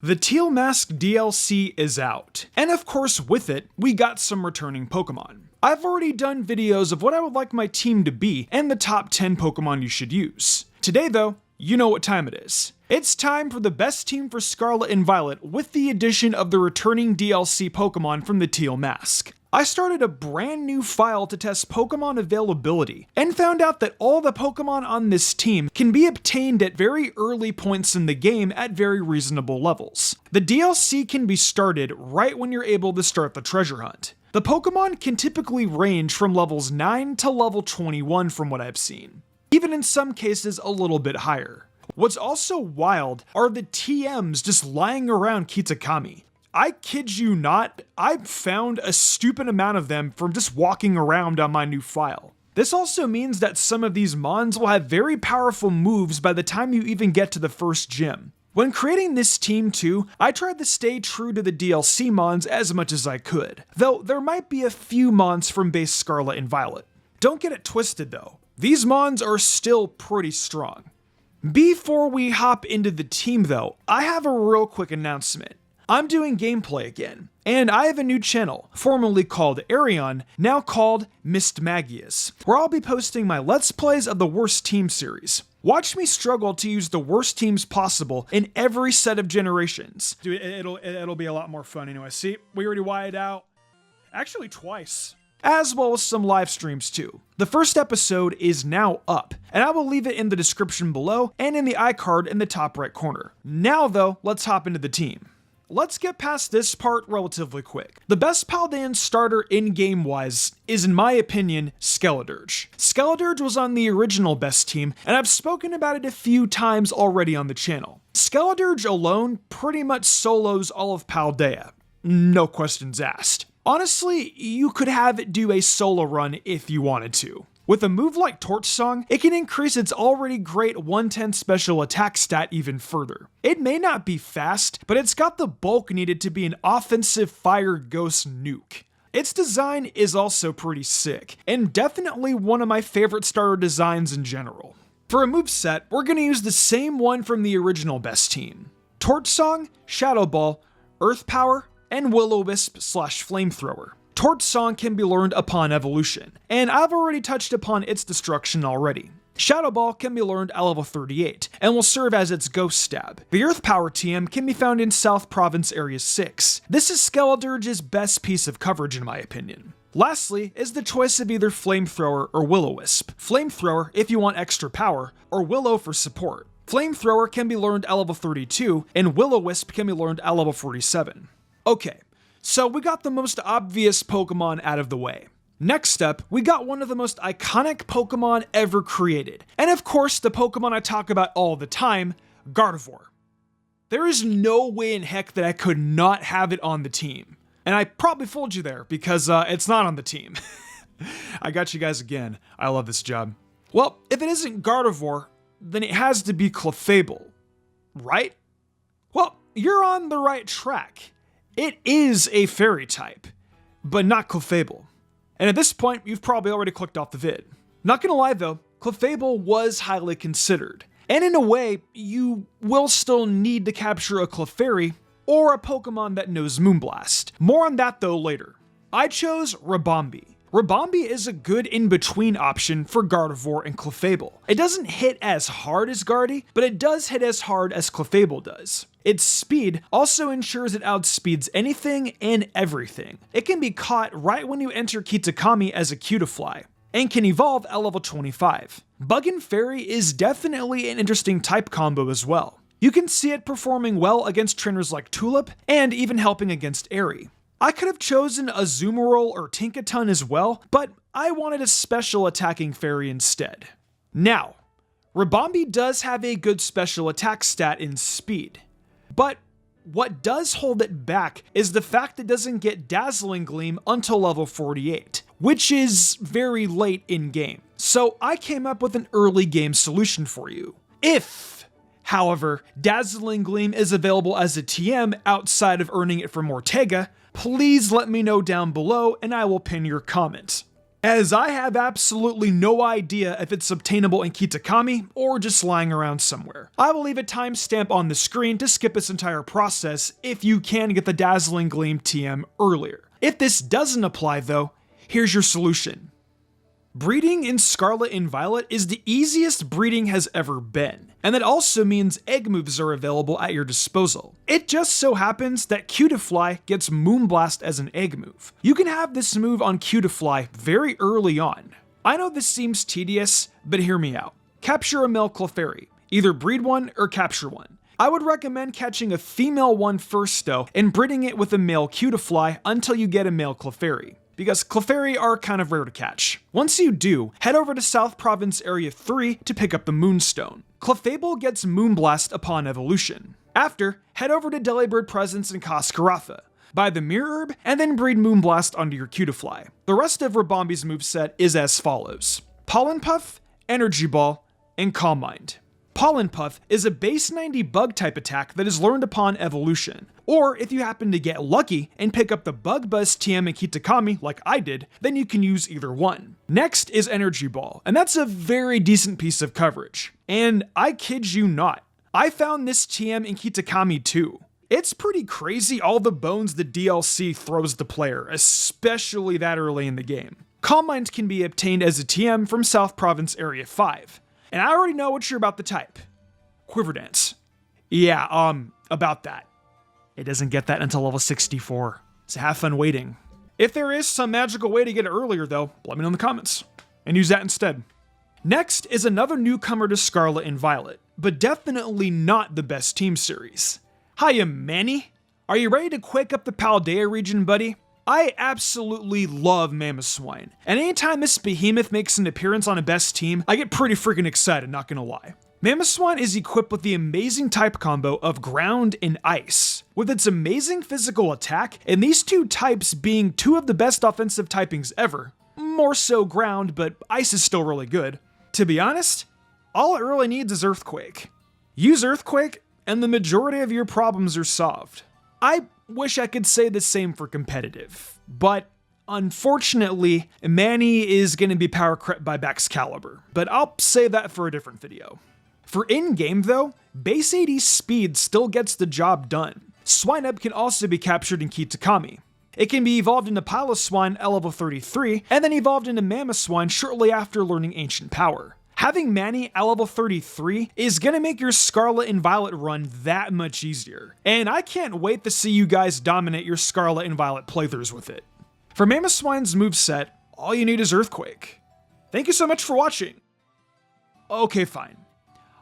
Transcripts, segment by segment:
The Teal Mask DLC is out, and of course with it, we got some returning Pokemon. I've already done videos of what I would like my team to be and the top 10 Pokemon you should use. Today though, you know what time it is. It's time for the best team for Scarlet and Violet with the addition of the returning DLC Pokemon from the Teal Mask. I started a brand new file to test Pokemon availability, and found out that all the Pokemon on this team can be obtained at very early points in the game at very reasonable levels. The DLC can be started right when you're able to start the treasure hunt. The Pokemon can typically range from levels 9 to level 21 from what I've seen, even in some cases a little bit higher. What's also wild are the TMs just lying around Kitakami. I kid you not, I've found a stupid amount of them from just walking around on my new file. This also means that some of these mons will have very powerful moves by the time you even get to the first gym. When creating this team too, I tried to stay true to the DLC mons as much as I could, though there might be a few mons from base Scarlet and Violet. Don't get it twisted though, these mons are still pretty strong. Before we hop into the team though, I have a real quick announcement. I'm doing gameplay again, and I have a new channel, formerly called Arion, now called Mist Magius, where I'll be posting my Let's Plays of the Worst Team series. Watch me struggle to use the worst teams possible in every set of generations. Dude, it'll be a lot more fun anyway. See, we already wired out. Actually, twice. As well as some live streams too. The first episode is now up, and I will leave it in the description below and in the iCard in the top right corner. Now though, let's hop into the team. Let's get past this part relatively quick. The best Paldean starter in-game wise is, in my opinion, Skeledirge. Skeledirge was on the original best team, and I've spoken about it a few times already on the channel. Skeledirge alone pretty much solos all of Paldea. No questions asked. Honestly, you could have it do a solo run if you wanted to. With a move like Torch Song, it can increase its already great 110 special attack stat even further. It may not be fast, but it's got the bulk needed to be an offensive fire ghost nuke. Its design is also pretty sick, and definitely one of my favorite starter designs in general. For a moveset, we're going to use the same one from the original best team. Torch Song, Shadow Ball, Earth Power, and Will-O-Wisp / Flamethrower. Torch Song can be learned upon evolution, and I've already touched upon its destruction already. Shadow Ball can be learned at level 38, and will serve as its Ghost Stab. The Earth Power TM can be found in South Province Area 6. This is Skeledirge's best piece of coverage in my opinion. Lastly is the choice of either Flamethrower or Will-O-Wisp. Flamethrower if you want extra power, or Willow for support. Flamethrower can be learned at level 32, and Will-O-Wisp can be learned at level 47. Okay. So we got the most obvious Pokemon out of the way. Next up, we got one of the most iconic Pokemon ever created. And of course, the Pokemon I talk about all the time, Gardevoir. There is no way in heck that I could not have it on the team. And I probably fooled you there, because it's not on the team. I got you guys again. I love this job. Well, if it isn't Gardevoir, then it has to be Clefable, right? Well, you're on the right track. It is a fairy type, but not Clefable. And at this point, you've probably already clicked off the vid. Not gonna lie though, Clefable was highly considered. And in a way, you will still need to capture a Clefairy or a Pokemon that knows Moonblast. More on that though later. I chose Ribombee. Ribombee is a good in-between option for Gardevoir and Clefable. It doesn't hit as hard as Gardy, but it does hit as hard as Clefable does. Its speed also ensures it outspeeds anything and everything. It can be caught right when you enter Kitakami as a Cutiefly, and can evolve at level 25. Bug and Fairy is definitely an interesting type combo as well. You can see it performing well against trainers like Tulip, and even helping against Airy. I could have chosen Azumarill or Tinkaton as well, but I wanted a special attacking fairy instead. Now, Ribombee does have a good special attack stat in speed, but what does hold it back is the fact it doesn't get Dazzling Gleam until level 48, which is very late in game. So I came up with an early game solution for you. If, however, Dazzling Gleam is available as a TM outside of earning it from Ortega, please let me know down below and I will pin your comment. as I have absolutely no idea if it's obtainable in Kitakami or just lying around somewhere. I will leave a timestamp on the screen to skip this entire process if you can get the Dazzling Gleam TM earlier. If this doesn't apply though, here's your solution. Breeding in Scarlet and Violet is the easiest breeding has ever been, and that also means egg moves are available at your disposal. It just so happens that Cutiefly gets Moonblast as an egg move. You can have this move on Cutiefly very early on. I know this seems tedious, but hear me out. Capture a male Clefairy, either breed one or capture one. I would recommend catching a female one first though, and breeding it with a male Cutiefly until you get a male Clefairy, because Clefairy are kind of rare to catch. Once you do, head over to South Province Area 3 to pick up the Moonstone. Clefable gets Moonblast upon evolution. After, head over to Delibird Presence in Cascarafa, buy the Mirror Herb, and then breed Moonblast onto your Cutiefly. The rest of Rabambi's moveset is as follows: Pollen Puff, Energy Ball, and Calm Mind. Pollen Puff is a base 90 bug type attack that is learned upon evolution, or if you happen to get lucky and pick up the Bug Buzz TM in Kitakami like I did, then you can use either one. Next is Energy Ball, and that's a very decent piece of coverage. And I kid you not, I found this TM in Kitakami too. It's pretty crazy all the bones the DLC throws the player, especially that early in the game. Calm Mind can be obtained as a TM from South Province Area 5. And I already know what you're about to type. Quiver Dance. Yeah, about that. It doesn't get that until level 64, so have fun waiting. If there is some magical way to get it earlier though, let me know in the comments, and use that instead. Next is another newcomer to Scarlet and Violet, but definitely not the best team series. Hiya, Manny. Are you ready to quake up the Paldea region, buddy? I absolutely love Mamoswine, and anytime this behemoth makes an appearance on a best team, I get pretty freaking excited, not gonna lie. Mamoswine is equipped with the amazing type combo of Ground and Ice, with its amazing physical attack, and these two types being two of the best offensive typings ever. More so Ground, but Ice is still really good. To be honest, all it really needs is Earthquake. Use Earthquake, and the majority of your problems are solved. I wish I could say the same for competitive, but unfortunately, Manny is going to be power crept by Baxcalibur, but I'll save that for a different video. For in-game though, base 80 speed still gets the job done. Swinub can also be captured in Kitakami. It can be evolved into Piloswine at level 33, and then evolved into Mamoswine shortly after learning Ancient Power. Having Manny at level 33 is gonna make your Scarlet and Violet run that much easier, and I can't wait to see you guys dominate your Scarlet and Violet playthroughs with it. For Mamoswine's moveset, all you need is Earthquake. Thank you so much for watching. Okay, fine.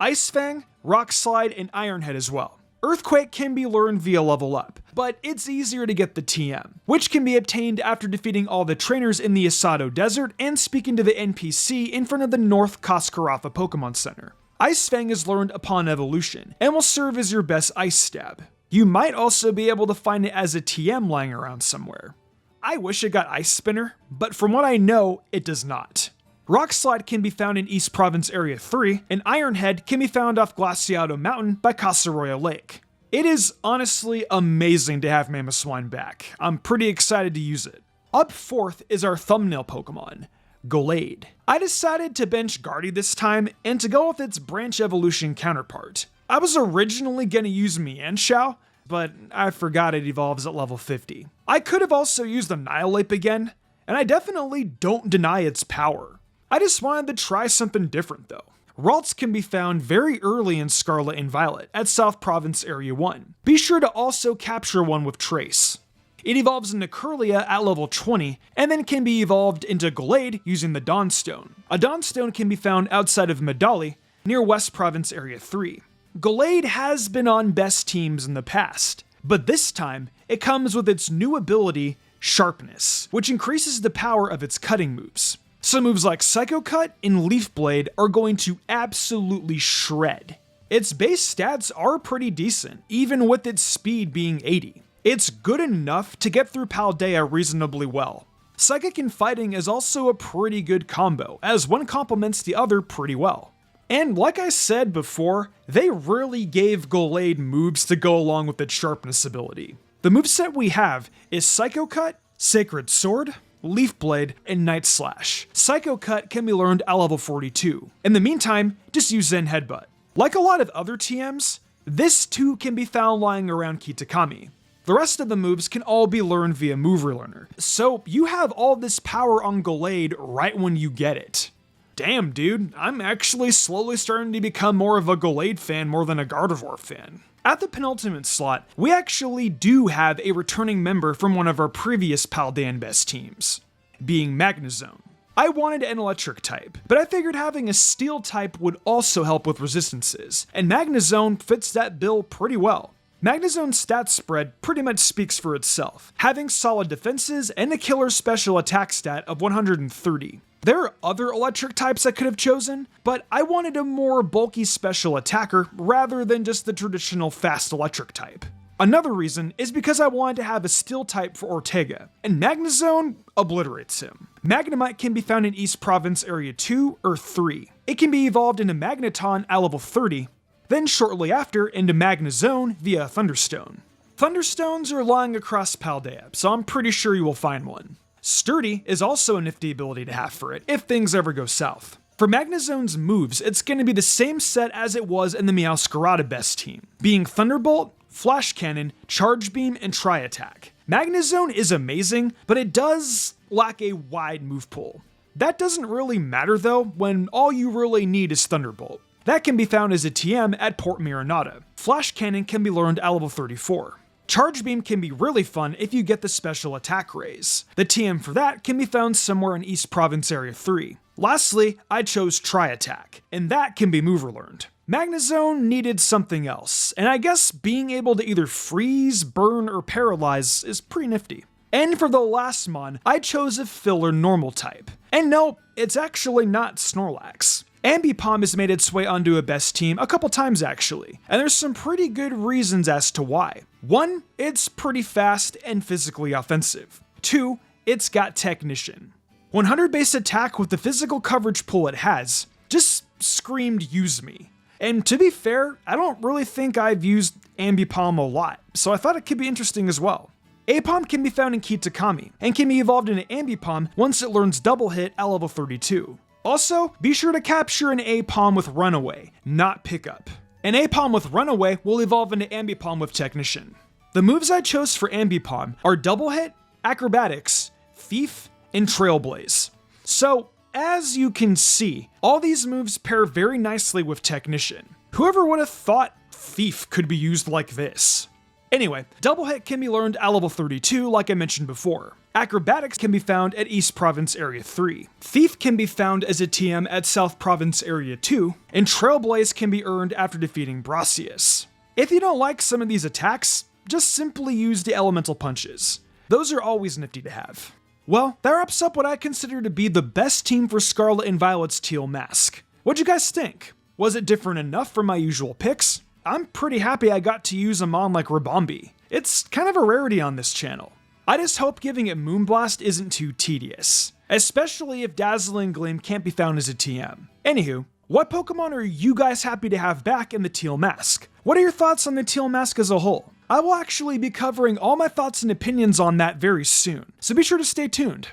Ice Fang, Rock Slide, and Iron Head as well. Earthquake can be learned via level up, but it's easier to get the TM, which can be obtained after defeating all the trainers in the Asado Desert and speaking to the NPC in front of the North Cascarafa Pokemon Center. Ice Fang is learned upon evolution, and will serve as your best Ice Stab. You might also be able to find it as a TM lying around somewhere. I wish it got Ice Spinner, but from what I know, it does not. Rock Slide can be found in East Province Area 3, and Iron Head can be found off Glaciado Mountain by Casaroya Lake. It is honestly amazing to have Mamoswine back. I'm pretty excited to use it. Up fourth is our thumbnail Pokemon, Gallade. I decided to bench Guardy this time and to go with its branch evolution counterpart. I was originally gonna use Mienshao, but I forgot it evolves at level 50. I could have also used Annihilape again, and I definitely don't deny its power. I just wanted to try something different though. Ralts can be found very early in Scarlet and Violet at South Province Area 1. Be sure to also capture one with Trace. It evolves into Curlia at level 20, and then can be evolved into Gallade using the Dawnstone. A Dawnstone can be found outside of Medali, near West Province Area 3. Gallade has been on best teams in the past, but this time, it comes with its new ability, Sharpness, which increases the power of its cutting moves. Some moves like Psycho Cut and Leaf Blade are going to absolutely shred. Its base stats are pretty decent, even with its speed being 80. It's good enough to get through Paldea reasonably well. Psychic and Fighting is also a pretty good combo, as one complements the other pretty well. And like I said before, they really gave Gallade moves to go along with its Sharpness ability. The moveset we have is Psycho Cut, Sacred Sword, Leaf Blade, and Night Slash. Psycho Cut can be learned at level 42. In the meantime, just use Zen Headbutt. Like a lot of other TMs, this too can be found lying around Kitakami. The rest of the moves can all be learned via Move Relearner, so you have all this power on Gallade right when you get it. Damn dude, I'm actually slowly starting to become more of a Gallade fan more than a Gardevoir fan. At the penultimate slot, we actually do have a returning member from one of our previous Paldean Best teams, being Magnezone. I wanted an electric type, but I figured having a steel type would also help with resistances, and Magnezone fits that bill pretty well. Magnezone's stat spread pretty much speaks for itself, having solid defenses and a killer special attack stat of 130. There are other electric types I could have chosen, but I wanted a more bulky special attacker rather than just the traditional fast electric type. Another reason is because I wanted to have a steel type for Ortega, and Magnezone obliterates him. Magnemite can be found in East Province Area 2 or 3. It can be evolved into Magneton at level 30, then shortly after into Magnezone via Thunderstone. Thunderstones are lying across Paldea, so I'm pretty sure you will find one. Sturdy is also a nifty ability to have for it, if things ever go south. For Magnezone's moves, it's going to be the same set as it was in the Meowscarada Best team, being Thunderbolt, Flash Cannon, Charge Beam, and Tri-Attack. Magnezone is amazing, but it does lack a wide move pool. That doesn't really matter though, when all you really need is Thunderbolt. That can be found as a TM at Port Miranata. Flash Cannon can be learned at level 34. Charge Beam can be really fun if you get the special attack raise. The TM for that can be found somewhere in East Province Area 3. Lastly, I chose Tri-Attack, and that can be move relearned. Magnezone needed something else, and I guess being able to either freeze, burn, or paralyze is pretty nifty. And for the last mon, I chose a filler normal type. And no, it's actually not Snorlax. Ambipom has made its way onto a best team a couple times actually, and there's some pretty good reasons as to why. 1, it's pretty fast and physically offensive. 2, it's got Technician. 100 base attack with the physical coverage pool it has just screamed use me. And to be fair, I don't really think I've used Ambipom a lot, so I thought it could be interesting as well. Apom can be found in Kitakami, and can be evolved into Ambipom once it learns Double Hit at level 32. Also, be sure to capture an Apom with Runaway, not Pickup. An Apom with Runaway will evolve into Ambipom with Technician. The moves I chose for Ambipom are Double Hit, Acrobatics, Thief, and Trailblaze. So, as you can see, all these moves pair very nicely with Technician. Whoever would have thought Thief could be used like this? Anyway, Double Hit can be learned at level 32 like I mentioned before. Acrobatics can be found at East Province Area 3. Thief can be found as a TM at South Province Area 2, and Trailblaze can be earned after defeating Brassius. If you don't like some of these attacks, just simply use the elemental punches. Those are always nifty to have. Well, that wraps up what I consider to be the best team for Scarlet and Violet's Teal Mask. What'd you guys think? Was it different enough from my usual picks? I'm pretty happy I got to use a mon like Ribombee. It's kind of a rarity on this channel. I just hope giving it Moonblast isn't too tedious, especially if Dazzling Gleam can't be found as a TM. Anywho, what Pokemon are you guys happy to have back in the Teal Mask? What are your thoughts on the Teal Mask as a whole? I will actually be covering all my thoughts and opinions on that very soon, so be sure to stay tuned.